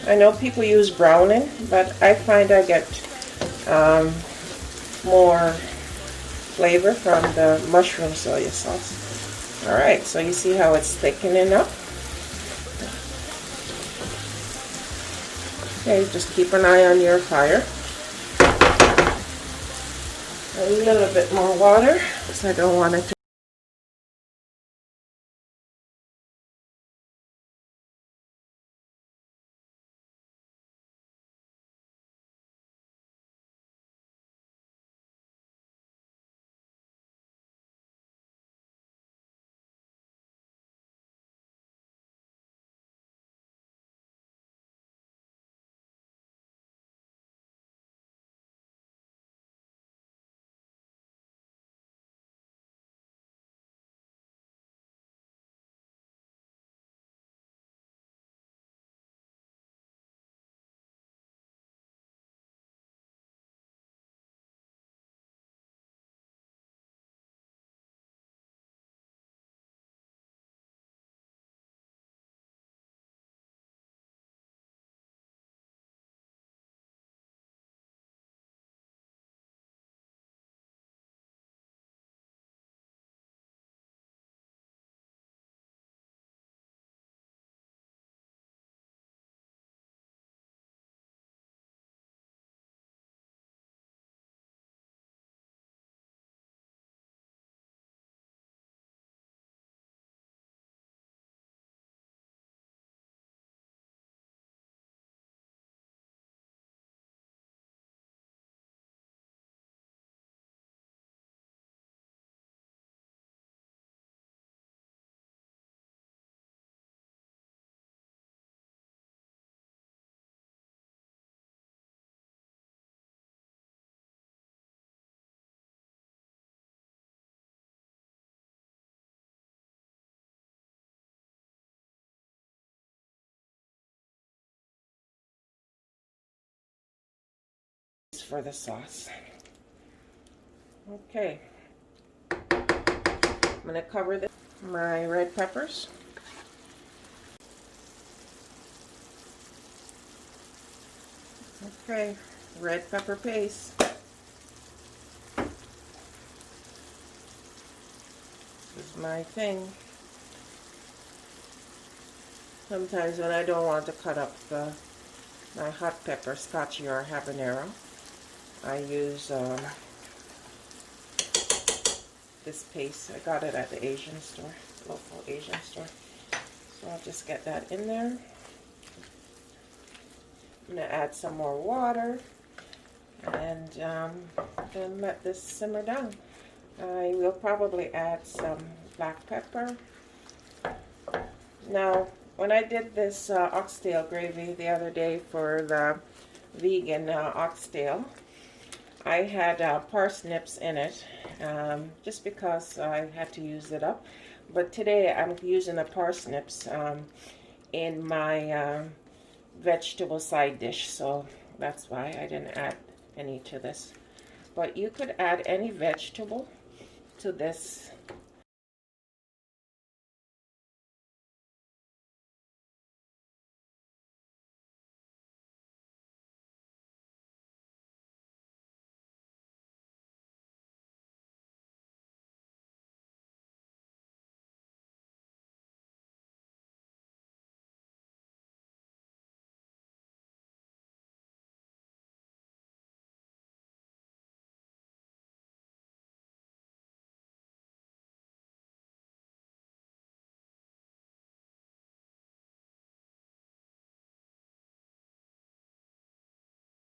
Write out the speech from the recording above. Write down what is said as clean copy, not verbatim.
I know people use browning, but I find I get more flavor from the mushroom soy sauce. Alright, so you see how it's thickening up? Okay, just keep an eye on your fire. A little bit more water, because I don't want it to. For the sauce. Okay, I'm going to cover this, my red peppers. Okay, red pepper paste. This is my thing. Sometimes when I don't want to cut up my hot pepper, scotchy or habanero, I use this paste. I got it at the Asian store, local Asian store. So I'll just get that in there. I'm going to add some more water and then let this simmer down. I will probably add some black pepper. Now, when I did this oxtail gravy the other day for the vegan oxtail, I had parsnips in it just because I had to use it up. But today I'm using the parsnips in my vegetable side dish, so that's why I didn't add any to this. But you could add any vegetable to this